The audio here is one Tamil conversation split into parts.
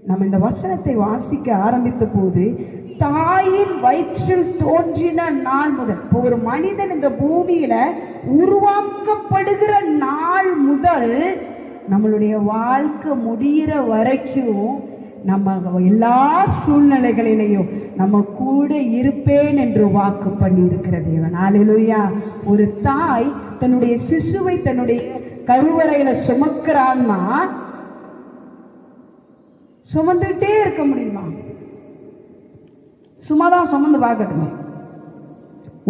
நம்ம இந்த வசனத்தை வாசிக்க ஆரம்பித்த போது, தாயின் வயிற்றில் தோன்றின நாள் முதல், இப்போ ஒரு மனிதன் இந்த பூமியில உருவாக்கப்படுகிற நாள் முதல் நம்மளுடைய வாழ்க்கை முடிகிற வரைக்கும் நம்ம எல்லா சூழ்நிலைகளிலையும் நம்ம கூட இருப்பேன் என்று வாக்கு பண்ணி இருக்கிற தேவன். அல்லேலூயா. ஒரு தாய் தன்னுடைய சிசுவை தன்னுடைய கருவறையில சுமக்கிறான்னா சுமந்துட்டே இருக்க முடியுமா? சும்மாதான் சுமந்து பார்க்கட்டுமே.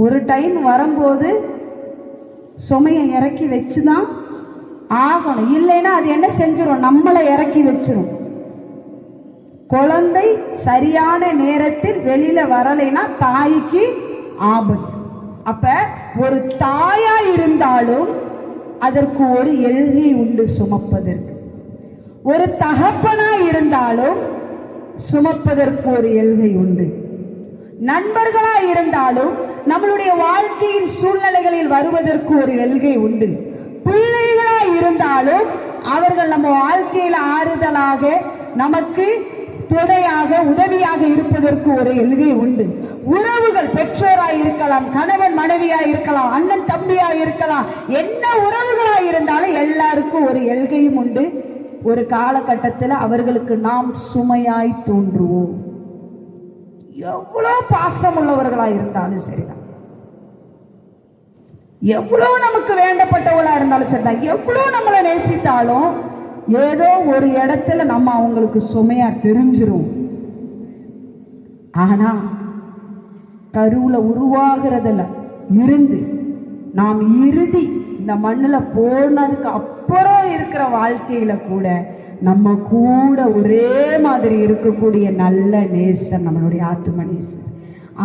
ஒரு டைம் வரும்போது சுமையை இறக்கி வச்சுதான் ஆகணும். இல்லைன்னா அது என்ன செஞ்சிடும்? நம்மளை இறக்கி வச்சிரும். குழந்தை சரியான நேரத்தில் வெளியில வரலைன்னா தாய்க்கு ஆபத்து. அப்ப ஒரு தாயா இருந்தாலும் அதற்கு ஒரு எல்கை உண்டு சுமப்பதற்கு. ஒரு தகப்பனா இருந்தாலும் சுமப்பதற்கு ஒரு எல்கை உண்டு. நண்பர்களா இருந்தாலும் நம்மளுடைய வாழ்க்கையின் சூழ்நிலைகளில் வருவதற்கு ஒரு எல்கை உண்டு. பிள்ளைகளா இருந்தாலும் அவர்கள் நம்ம வாழ்க்கையில் ஆறுதலாக, நமக்கு துணையாக, உதவியாக இருப்பதற்கு ஒரு எல்கை உண்டு. உறவுகள், பெற்றோராய் இருக்கலாம், கணவன் மனைவியாய் இருக்கலாம், அண்ணன் தம்பியாய் இருக்கலாம், என்ன உறவுகளாய் இருந்தாலும் எல்லாருக்கும் ஒரு எல்கையும் உண்டு. ஒரு காலகட்டத்தில் அவர்களுக்கு நாம் சுமையாய் தோன்றுவோம். எவ்வளவு பாசம் உள்ளவர்களாய் இருந்தாலும் சரிதான், எவ்வளவு நமக்கு வேண்டப்பட்டவளா இருந்தாலும் சரிதான், எவ்வளவு நம்மளை நேசித்தாலும் ஏதோ ஒரு இடத்துல நம்ம அவங்களுக்கு சுமையா தெரிஞ்சிரும். ஆனா கருவுல உருவாகிறதுல இருந்து நாம் இறுதி இந்த மண்ணுல போனதுக்கு அப்புறம் இருக்கிற வாழ்க்கையில கூட நம்ம கூட ஒரே மாதிரி இருக்கக்கூடிய நல்ல நேசர் நம்மளுடைய ஆத்தும நேசர்.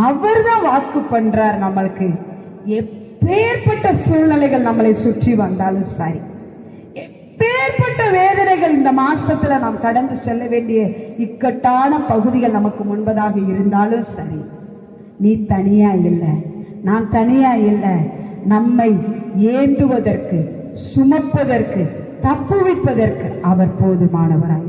அவர் தான் வாக்கு பண்றார் நம்மளுக்கு. எப்பேற்பட்ட சூழ்நிலைகள் நம்மளை சுற்றி வந்தாலும் சரி, எப்பேற்பட்ட வேதனைகள் இந்த மாசத்துல நாம் கடந்து செல்ல வேண்டிய இக்கட்டான பகுதிகள் நமக்கு முன்பதாக இருந்தாலும் சரி, நீ தனியா இல்லை, நான் தனியா இல்லை. நம்மை ஏந்துவதற்கு, சுமப்பதற்கு, தப்புவிப்பதற்கு அவர் போதுமானவராய்